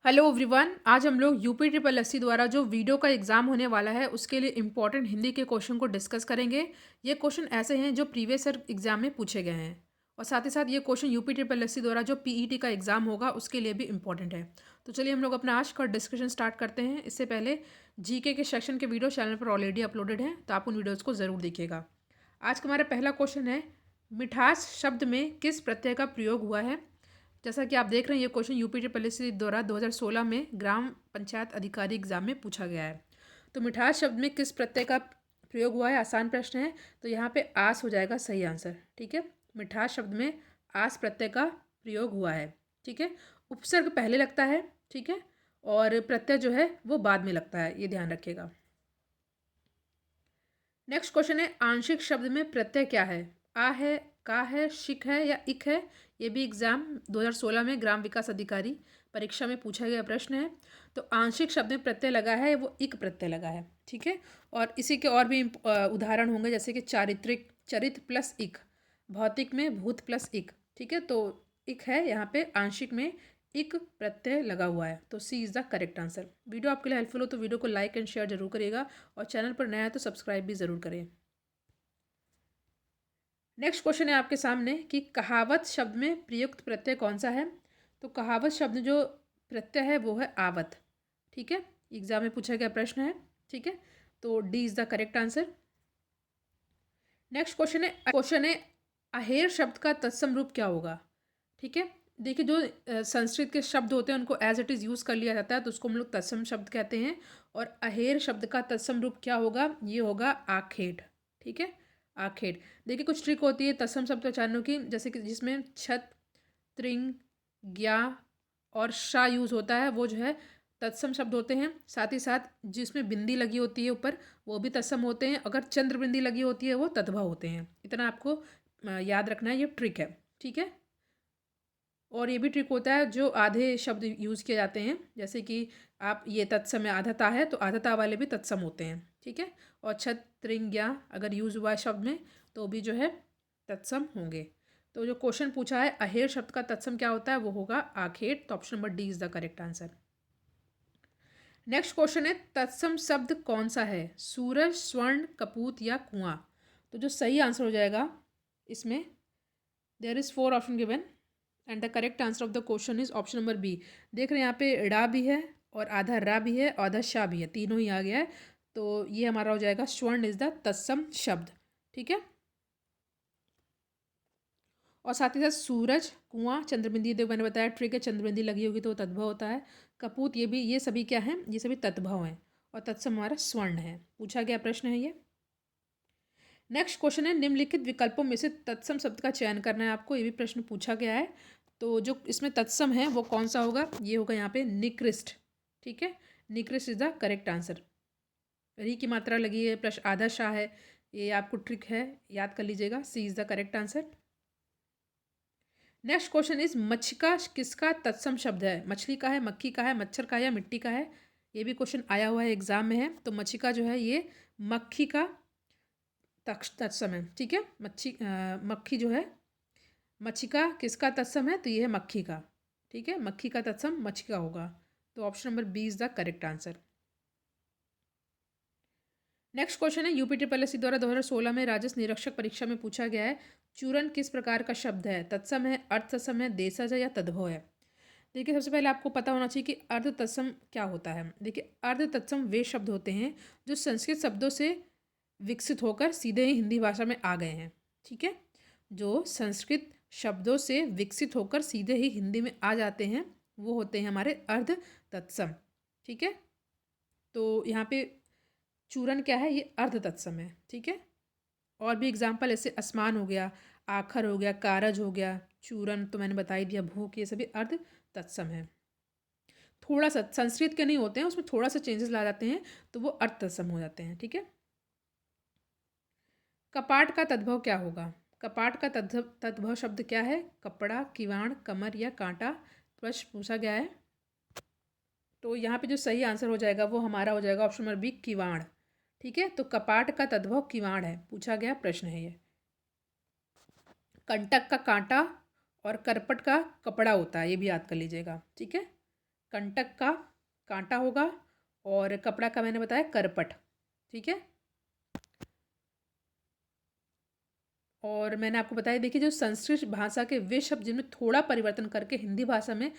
Hello everyone. आज हम लोग यूपी ट्रिपल एससी द्वारा जो वीडियो का एग्ज़ाम होने वाला है उसके लिए इम्पोर्टेंट हिंदी के क्वेश्चन को डिस्कस करेंगे। ये क्वेश्चन ऐसे हैं जो प्रीवियस ईयर एग्ज़ाम में पूछे गए हैं और साथ ही साथ ये क्वेश्चन यूपी ट्रिपल एससी द्वारा जो पीईटी का एग्ज़ाम होगा उसके लिए भी इम्पोर्टेंट है। तो चलिए हम लोग अपना आज का डिस्कशन स्टार्ट करते हैं। इससे पहले जीके के सेक्शन के वीडियो चैनल पर ऑलरेडी अपलोडेड हैं, तो आप उन वीडियोज़ को ज़रूर देखिएगा। आज का हमारा पहला क्वेश्चन है, मिठास शब्द में किस प्रत्यय का प्रयोग हुआ है। जैसा कि आप देख रहे हैं, ये क्वेश्चन यूपी ट्रिपल एससी द्वारा 2016 में ग्राम पंचायत अधिकारी एग्जाम में पूछा गया है। तो मिठास शब्द में किस प्रत्यय का प्रयोग हुआ है, आसान प्रश्न है। तो यहाँ पे आस हो जाएगा सही आंसर। ठीक है, मिठास शब्द में आस प्रत्यय का प्रयोग हुआ है। ठीक है, उपसर्ग पहले लगता है। ठीक है, और प्रत्यय जो है वो बाद में लगता है, ये ध्यान रखिएगा। नेक्स्ट क्वेश्चन है, आंशिक शब्द में प्रत्यय क्या है। आ है, का है, शिक है या इक है। ये भी एग्जाम 2016 में ग्राम विकास अधिकारी परीक्षा में पूछा गया प्रश्न है। तो आंशिक शब्द में प्रत्यय लगा है वो इक प्रत्यय लगा है। ठीक है, और इसी के और भी उदाहरण होंगे, जैसे कि चारित्रिक, चरित्र प्लस इक, भौतिक में भूत प्लस इक। ठीक है, तो इक है यहाँ पे, आंशिक में इक प्रत्यय लगा हुआ है। तो C is the correct answer. Video आपके लिए हेल्पफुल हो तो वीडियो को लाइक एंड शेयर जरूर करिएगा और चैनल पर नया है तो सब्सक्राइब भी ज़रूर करें। नेक्स्ट क्वेश्चन है आपके सामने कि कहावत शब्द में प्रयुक्त प्रत्यय कौन सा है। तो कहावत शब्द जो प्रत्यय है वो है आवत। ठीक है, एग्जाम में पूछा गया प्रश्न है। ठीक है, तो D is the correct answer. Next question है अहेर शब्द का तत्सम रूप क्या होगा। ठीक है, देखिए जो संस्कृत के शब्द होते हैं उनको एज इट इज़ यूज़ कर लिया जाता है, तो उसको हम लोग तत्सम शब्द कहते हैं। और अहेर शब्द का तत्सम रूप क्या होगा, ये होगा आखेट। ठीक है, आखेट। देखिए कुछ ट्रिक होती है तत्सम शब्द उच्चारणों की, जैसे कि जिसमें छत, त्रिंग, ज्ञा और शा यूज़ होता है, वो जो है तत्सम शब्द होते हैं। साथ ही साथ जिसमें बिंदी लगी होती है ऊपर, वो भी तत्सम होते हैं। अगर चंद्र बिंदी लगी होती है वो तद्भव होते हैं। इतना आपको याद रखना है, ये ट्रिक है। ठीक है, और ये भी ट्रिक होता है जो आधे शब्द यूज़ किए जाते हैं, जैसे कि आप ये तत्सम में आधाता है तो आधाता वाले भी तत्सम होते हैं। ठीक है, और छत, त्रिंग, ज्ञा अगर यूज़ हुआ है शब्द में तो भी जो है तत्सम होंगे। तो जो क्वेश्चन पूछा है अहेर शब्द का तत्सम क्या होता है, वो होगा आखेट। तो option number D is the correct answer. Next question है, तत्सम शब्द कौन सा है, सूरज, स्वर्ण, कपूत या कुआं। तो जो सही आंसर हो जाएगा इसमें, there is four option given and the correct answer of the question is option number B. देख रहे हैं यहाँ पे ड़ा भी है और आधा रा भी है और आधा शा भी है, तीनों ही आ गया है। तो ये हमारा हो जाएगा स्वर्ण इज द तत्सम शब्द। ठीक है, और साथ ही साथ सूरज, कुआं, चंद्रबिंदी, देखो मैंने बताया ट्रिक है, चंद्रबिंदी लगी होगी तो वो तद्भव होता है। कपूत, ये भी, ये सभी क्या हैं, ये सभी तद्भव हैं। और तत्सम हमारा स्वर्ण है। पूछा गया प्रश्न है ये। नेक्स्ट क्वेश्चन है, निम्नलिखित विकल्पों में से तत्सम शब्द का चयन करना है आपको, ये भी प्रश्न पूछा गया है। तो जो इसमें तत्सम है वो कौन सा होगा, ये होगा यहाँ पे निकृष्ट। ठीक है, निकृष्ट इज द करेक्ट आंसर। री की मात्रा लगी है, प्लस आधा शाह है, ये आपको ट्रिक है, याद कर लीजिएगा। C is the correct answer. Next question is मच्छिका किसका तत्सम शब्द है, मछली का है, मक्खी का है, मच्छर का है या मिट्टी का है। ये भी क्वेश्चन आया हुआ है एग्जाम में है। तो मच्छिका जो है ये मक्खी का तत्सम है। ठीक है, मक्खी जो है, मच्छिका किसका तत्सम है, तो ये है मक्खी का। ठीक है, मक्खी का तत्सम मच्छिका होगा। तो option number B is the correct answer. Next question है, यूपी ट्रिपल एससी द्वारा 2016 में राजस्व निरीक्षक परीक्षा में पूछा गया है, चूरन किस प्रकार का शब्द है, तत्सम है, अर्थ तत्सम है, देशज है या तद्भव है। देखिए सबसे पहले आपको पता होना चाहिए कि अर्ध तत्सम क्या होता है। देखिए अर्ध तत्सम वे शब्द होते हैं जो संस्कृत शब्दों से विकसित होकर सीधे ही हिंदी भाषा में आ गए हैं। ठीक है, जो संस्कृत शब्दों से विकसित होकर सीधे ही हिंदी में आ जाते हैं वो होते हैं हमारे अर्ध तत्सम। ठीक है, तो यहाँ पे चूरन क्या है, ये अर्ध तत्सम है। ठीक है, और भी एग्जाम्पल ऐसे आसमान हो गया, आखर हो गया, कारज हो गया, चूरन तो मैंने बता ही दिया, भूख, ये सभी अर्ध तत्सम है। थोड़ा सा संस्कृत के नहीं होते हैं, उसमें थोड़ा सा चेंजेस ला जाते हैं तो वो अर्थ तत्सम हो जाते हैं। ठीक है, कपाट का तद्भव क्या होगा। कपाट का तद्भव शब्द क्या है, कपड़ा, किवाड़, कमर या कांटा। प्रश्न पूछा गया है, तो यहाँ पे जो सही आंसर हो जाएगा वो हमारा हो जाएगा ऑप्शन नंबर बी, किवाड़। ठीक है, तो कपाट का तद्भव किवाड़ है, पूछा गया प्रश्न है ये। कंटक का कांटा और करपट का कपड़ा होता है, ये भी याद कर लीजिएगा। ठीक है, कंटक का कांटा होगा, और कपड़ा का मैंने बताया करपट। ठीक है, और मैंने आपको बताया, देखिए जो संस्कृत भाषा के वे शब्द जिनमें थोड़ा परिवर्तन करके हिंदी भाषा में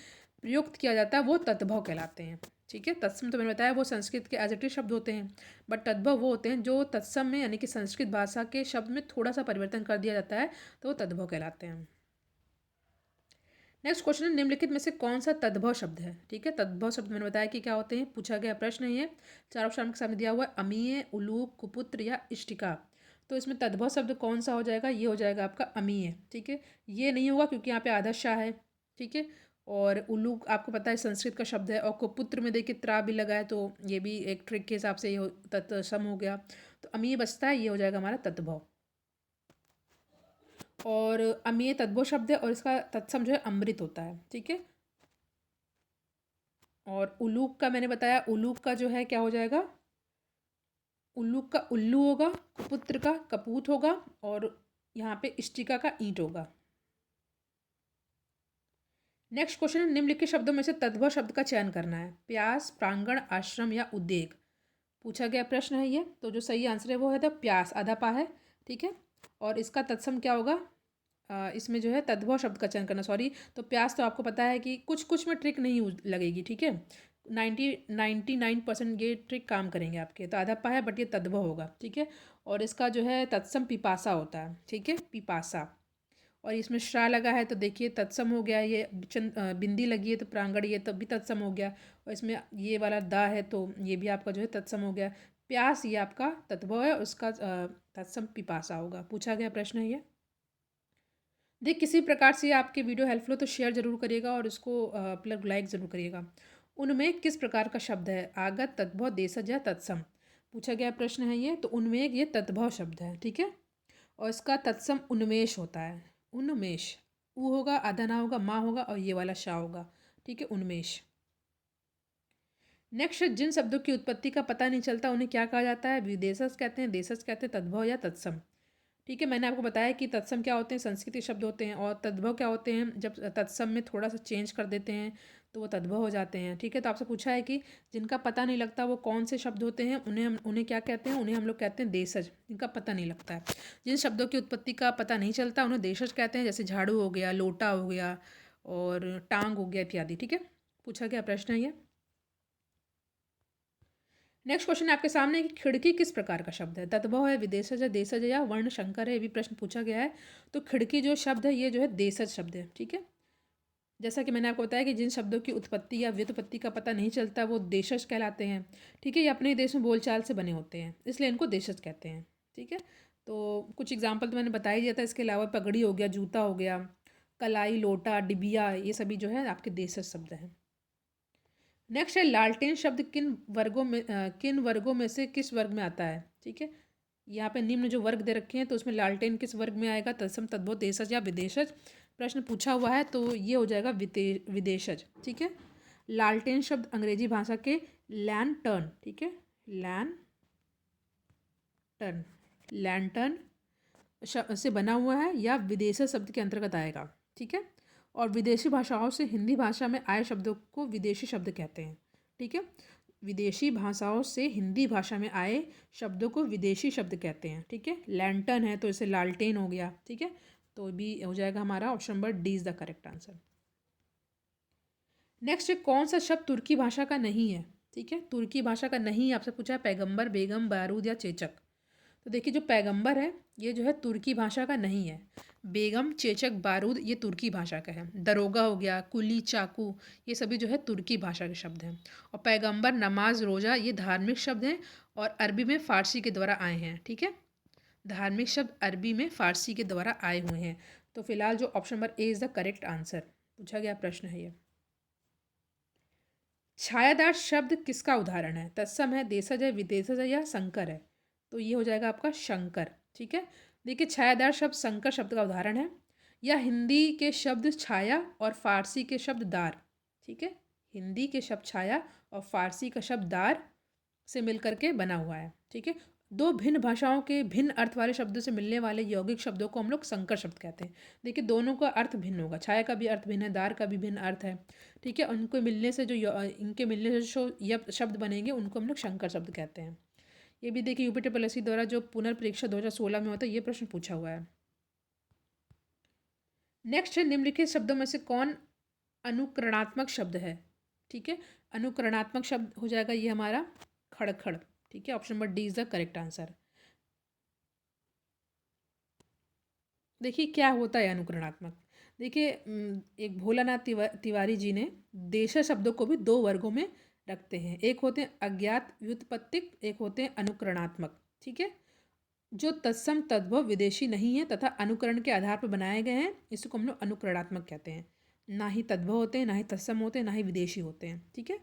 प्रयुक्त किया जाता है वो तद्भव कहलाते हैं। ठीक है, तत्सम तो मैंने बताया वो संस्कृत के एज इट इज शब्द होते हैं, बट तद्भव वो होते हैं जो तत्सम में यानी कि संस्कृत भाषा के शब्द में थोड़ा सा परिवर्तन कर दिया जाता है, तो वो तद्भव कहलाते हैं। नेक्स्ट क्वेश्चन है, निम्नलिखित में से कौन सा तद्भव शब्द है। ठीक है, तद्भव शब्द मैंने बताया कि क्या होते हैं, पूछा गया प्रश्न है ये। चार ऑप्शन आपके सामने दिया हुआ है, अमीय, उलूक, कुपुत्र या इष्टिका। तो इसमें तद्भव शब्द कौन सा हो जाएगा, ये हो जाएगा आपका अमीय। ठीक है, ये नहीं होगा क्योंकि यहाँ पे आदर्श शाह है। ठीक है, और उलूक आपको पता है संस्कृत का शब्द है, और कुपुत्र में देखिए त्रा भी लगा है, तो ये भी एक ट्रिक के हिसाब से ये तत्सम हो गया। तो अमीय बचता है, ये हो जाएगा हमारा तद्भव। और अमीय तद्भव शब्द है और इसका तत्सम जो है अमृत होता है। ठीक है, और उल्लूक का मैंने बताया, उल्लूक का जो है क्या हो जाएगा, उल्लूक का उल्लू होगा, कुपुत्र का कपूत होगा, और यहाँ पे इष्टिका का ईंट होगा। नेक्स्ट क्वेश्चन है, निम्नलिखित शब्दों में से तद्भव शब्द का चयन करना है। प्यास, प्रांगण, आश्रम या उद्वेग, पूछा गया प्रश्न है ये। तो जो सही आंसर है वो है द प्यास, आधा पा है। ठीक है, और इसका तत्सम क्या होगा, इसमें जो है तद्भव शब्द का चयन करना, सॉरी। तो प्यास तो आपको पता है कि कुछ कुछ में ट्रिक नहीं लगेगी। ठीक है, 99% ये ट्रिक काम करेंगे आपके, तो आधा पा है बट ये तद्भव होगा। ठीक है, और इसका जो है तत्सम पिपासा होता है। ठीक है, पिपासा, और इसमें श्रा लगा है तो देखिए तत्सम हो गया। ये बिंदी लगी है तो प्रांगण, ये तब भी तत्सम हो गया, और इसमें ये वाला दा है तो ये भी आपका जो है तत्सम हो गया। प्यास ये आपका तद्भव है, उसका तत्सम पिपासा होगा। पूछा गया प्रश्न है ये। देख, किसी प्रकार से आपके वीडियो हेल्पफुल हो तो शेयर जरूर करिएगा और इसको प्लग लाइक ज़रूर करिएगा। उनमें किस प्रकार का शब्द है, आगत, तद्भव, देशज या तत्सम, पूछा गया प्रश्न है ये। तो उनमें ये तद्भव शब्द है। ठीक है, और इसका तत्सम उन्मेष होता है। उन्मेष, ऊ होगा, आधा ना होगा, माँ होगा, और ये वाला शा होगा। ठीक है, उन्मेष। नेक्स्ट, जिन शब्दों की उत्पत्ति का पता नहीं चलता उन्हें क्या कहा जाता है, विदेशज कहते हैं, देशज कहते हैं, तद्भव या तत्सम। ठीक है, मैंने आपको बताया कि तत्सम क्या होते हैं, संस्कृत के शब्द होते हैं, और तद्भव क्या होते हैं, जब तत्सम में थोड़ा सा चेंज कर देते हैं तो वो तद्भव हो जाते हैं। ठीक है, तो आपसे पूछा है कि जिनका पता नहीं लगता वो कौन से शब्द होते हैं, उन्हें क्या कहते हैं, उन्हें हम लोग कहते हैं देशज, जिनका पता नहीं लगता है। जिन शब्दों की उत्पत्ति का पता नहीं चलता उन्हें देशज कहते हैं, जैसे झाड़ू हो गया, लोटा हो गया, और टांग हो गया इत्यादि। ठीक है, पूछा गया प्रश्न है ये। नेक्स्ट क्वेश्चन आपके सामने है कि खिड़की किस प्रकार का शब्द है, तद्भव है, विदेशज है, देशज है, या वर्ण शंकर है, ये भी प्रश्न पूछा गया है। तो खिड़की जो शब्द है ये जो है देशज शब्द है। ठीक है, जैसा कि मैंने आपको बताया कि जिन शब्दों की उत्पत्ति या व्युत्पत्ति का पता नहीं चलता वो देशज कहलाते हैं। ठीक है, ये अपने देश में बोलचाल से बने होते हैं, इसलिए इनको देशज कहते हैं। ठीक है, तो कुछ एग्जाम्पल तो मैंने बता ही दिया था, इसके अलावा पगड़ी हो गया, जूता हो गया, कलाई, लोटा, डिबिया, ये सभी जो है आपके देशज शब्द हैं। नेक्स्ट है, लालटेन शब्द किन वर्गों में से किस वर्ग में आता है। ठीक है, यहाँ पे निम्न जो वर्ग दे रखे हैं तो उसमें लालटेन किस वर्ग में आएगा, तत्सम, तद्भव, देशज या विदेशज, प्रश्न पूछा हुआ है तो ये हो जाएगा विदेशज। ठीक है, लालटेन शब्द अंग्रेजी भाषा के लैंटर्न, ठीक है, लैंटर्न, लैंटर्न से बना हुआ है या विदेशज शब्द के अंतर्गत आएगा। ठीक है, और विदेशी भाषाओं से हिंदी भाषा में आए शब्दों को विदेशी शब्द कहते हैं। ठीक है, विदेशी भाषाओं से हिंदी भाषा में आए शब्दों को विदेशी शब्द कहते हैं। ठीक है, लैंटर्न है तो इसे लालटेन हो गया। ठीक है, तो भी हो जाएगा हमारा option number D is the correct answer. Next, कौन सा शब्द तुर्की भाषा का नहीं है। ठीक है, तुर्की भाषा का नहीं आपसे पूछा है, पैगंबर, बेगम, बारूद या चेचक। तो देखिए जो पैगंबर है ये जो है तुर्की भाषा का नहीं है। बेगम, चेचक, बारूद ये तुर्की भाषा का है। दरोगा हो गया, कुली, चाकू, ये सभी जो है तुर्की भाषा के शब्द हैं। और पैगंबर, नमाज, रोज़ा ये धार्मिक शब्द हैं और अरबी में फ़ारसी के द्वारा आए हैं। ठीक है, धार्मिक शब्द अरबी में फ़ारसी के द्वारा आए हुए हैं। तो फिलहाल जो option number A is the correct answer पूछा गया प्रश्न है ये। छायादार शब्द किसका उदाहरण है, तत्सम है, देशज है, विदेशज है, या संकर है। तो ये हो जाएगा आपका शंकर। ठीक है, देखिए छायादार शब्द संकर शब्द का उदाहरण है, या हिंदी के शब्द छाया और फारसी के शब्द दार। ठीक है, हिंदी के शब्द छाया और फारसी का शब्द दार से मिलकर के बना हुआ है। ठीक है, दो भिन्न भाषाओं के भिन्न अर्थ वाले शब्दों से मिलने वाले यौगिक शब्दों को हम लोग संकर शब्द कहते हैं। देखिए दोनों का अर्थ भिन्न होगा, छाया का भी अर्थ भिन्न है, दार का भी भिन्न अर्थ है। ठीक है, उनको मिलने से जो इनके मिलने से जो शब्द बनेंगे उनको हम लोग संकर शब्द कहते हैं। ये भी देखिए यूपी ट्रिपल द्वारा जो पुनर्परीक्षा 2016 में होता है, ये प्रश्न पूछा हुआ है। नेक्स्ट है, निम्नलिखित शब्दों में से कौन अनुकरणात्मक शब्द है? ठीक है, अनुकरणात्मक शब्द हो जाएगा ये हमारा खड़खड़। ठीक है, option number D is the correct answer. देखिए क्या होता है अनुकरणात्मक। देखिए एक भोलानाथ तिवारी जी ने देशज शब्दों को भी दो वर्गों में रखते हैं। एक होते हैं अज्ञात व्युत्पत्तिक, एक होते हैं अनुकरणात्मक। ठीक है, जो तत्सम तद्भव विदेशी नहीं है तथा अनुकरण के आधार पर बनाए गए हैं, इसको हम लोग अनुकरणात्मक कहते हैं। ना ही तद्भव होते हैं, ना ही तत्सम होते हैं, ना ही विदेशी होते हैं। ठीक है,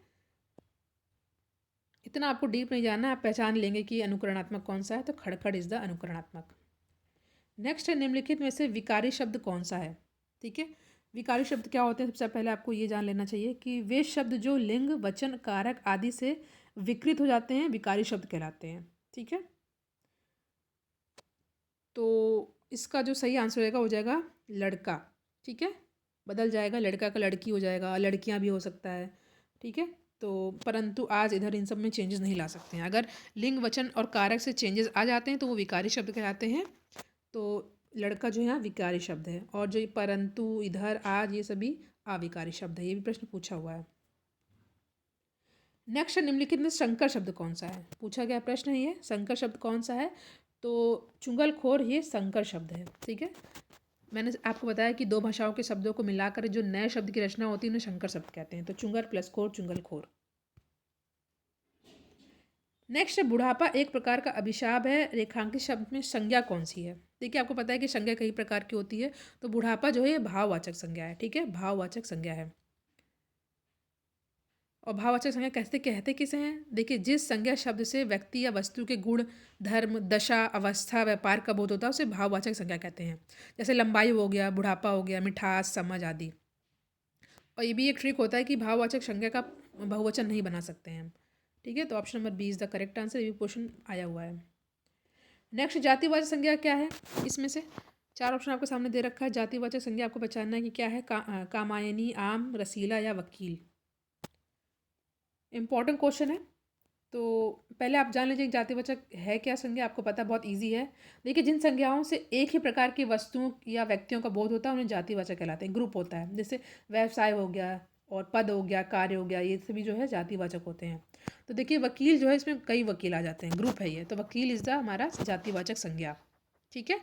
इतना आपको डीप नहीं जानना, आप पहचान लेंगे कि अनुकरणात्मक कौन सा है, तो खड़खड़ इज द अनुकरणात्मक। नेक्स्ट है, निम्नलिखित में से विकारी शब्द कौन सा है? ठीक है, विकारी शब्द क्या होते हैं? सबसे पहले आपको ये जान लेना चाहिए कि वे शब्द जो लिंग वचन कारक आदि से विकृत हो जाते हैं विकारी शब्द कहलाते हैं। ठीक है, तो इसका जो सही आंसर होगा हो जाएगा लड़का। ठीक है, बदल जाएगा, लड़का का लड़की हो जाएगा, लड़कियां भी हो सकता है। ठीक है, तो परंतु आज इधर इन सब में चेंजेस नहीं ला सकते हैं। अगर लिंग वचन और कारक से चेंजेस आ जाते हैं तो वो विकारी शब्द कहलाते हैं। तो लड़का जो है यहाँ विकारी शब्द है, और जो परंतु इधर आज ये सभी अविकारी शब्द है। ये भी प्रश्न पूछा हुआ है। नेक्स्ट, निम्नलिखित में संकर शब्द कौन सा है? पूछा गया प्रश्न है ये, संकर शब्द कौन सा है? तो चुंगलखोर ये संकर शब्द है। ठीक है, मैंने आपको बताया कि दो भाषाओं के शब्दों को मिलाकर जो नए शब्द की रचना होती है उन्हें संकर शब्द कहते हैं। तो चुंगर प्लस खोर, चुंगलखोर। नेक्स्ट, बुढ़ापा एक प्रकार का अभिशाप है, रेखांकित शब्द में संज्ञा कौन सी है? देखिए आपको पता है कि संज्ञा कई प्रकार की होती है, तो बुढ़ापा जो है ये भाववाचक संज्ञा है। ठीक है, भाववाचक संज्ञा है। और भाववाचक संज्ञा कहते कहते किसे हैं? देखिए जिस संज्ञा शब्द से व्यक्ति या वस्तु के गुण, धर्म, दशा, अवस्था, व्यापार का बोध होता है उसे भाववाचक संज्ञा कहते हैं। जैसे लंबाई हो गया, बुढ़ापा हो गया, मिठास, समझ आदि। और ये भी एक ट्रिक होता है कि भाववाचक संज्ञा का बहुवचन नहीं बना सकते हैं हम। ठीक है, तो option number B is the correct answer. ये क्वेश्चन आया हुआ है। नेक्स्ट, जातिवाचक संज्ञा क्या है? इसमें से चार ऑप्शन आपके सामने दे रखा है। जातिवाचक संज्ञा आपको पहचानना है कि क्या है। कामायनी, आम, रसीला या वकील। इंपॉर्टेंट क्वेश्चन है, तो पहले आप जान लीजिए जातिवाचक है क्या संज्ञा। आपको पता बहुत इजी है। देखिए जिन संज्ञाओं से एक ही प्रकार की वस्तुओं या व्यक्तियों का बोध होता है उन्हें जातिवाचक कहलाते हैं। ग्रुप होता है, जैसे व्यवसाय हो गया और पद हो गया, कार्य हो गया, ये सभी जो है जातिवाचक होते हैं। तो देखिए वकील जो है, इसमें कई वकील आ जाते हैं, ग्रुप है ये, तो वकील इज द हमारा जातिवाचक संज्ञा। ठीक है,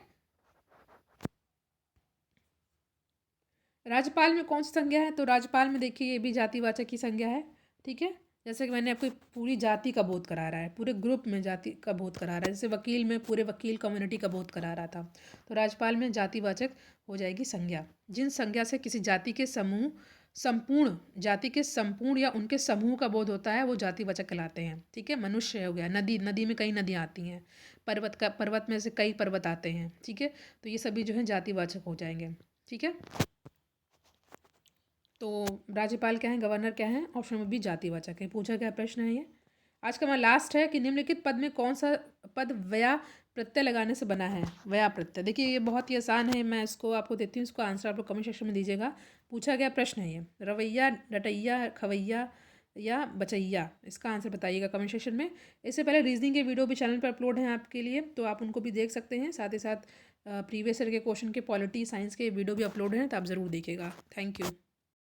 राज्यपाल में कौन सी संज्ञा है? तो राज्यपाल में देखिए ये भी जातिवाचक की संज्ञा है। ठीक है, जैसे कि मैंने आपको पूरी जाति का बोध करा रहा है, पूरे ग्रुप में जाति का बोध करा रहा है। जैसे वकील में पूरे वकील कम्युनिटी का बोध करा रहा था। तो राज्यपाल में जातिवाचक हो जाएगी संज्ञा। जिन संज्ञा से किसी जाति के समूह, संपूर्ण जाति के संपूर्ण या उनके समूह का बोध होता है वो जातिवाचक कहलाते हैं। ठीक है, मनुष्य हो गया, नदी, नदी में कई नदियाँ आती हैं, पर्वत में से कई पर्वत आते हैं। ठीक है, तो ये सभी जो है जातिवाचक हो जाएंगे। ठीक है, तो राज्यपाल क्या है, गवर्नर क्या है? ऑप्शन में भी जातिवाचक है। पूछा गया प्रश्न है ये। आज का हमारा लास्ट है कि निम्नलिखित पद में कौन सा पद व्या प्रत्यय लगाने से बना है? व्या प्रत्यय। देखिए ये बहुत ही आसान है, मैं इसको आपको देती हूँ, इसको आंसर आप लोग कमेंट सेक्शन में दीजिएगा। पूछा गया प्रश्न है ये, रवैया, रटैया, खवैया या बचैया। इसका आंसर बताइएगा कमेंट सेक्शन में। इससे पहले रीजनिंग के वीडियो भी चैनल पर अपलोड हैं आपके लिए, तो आप उनको भी देख सकते हैं। साथ ही साथ प्रीवियस ईयर के क्वेश्चन के पॉलिटी साइंस के वीडियो भी अपलोड हैं, तो आप ज़रूर देखिएगा। Thank you.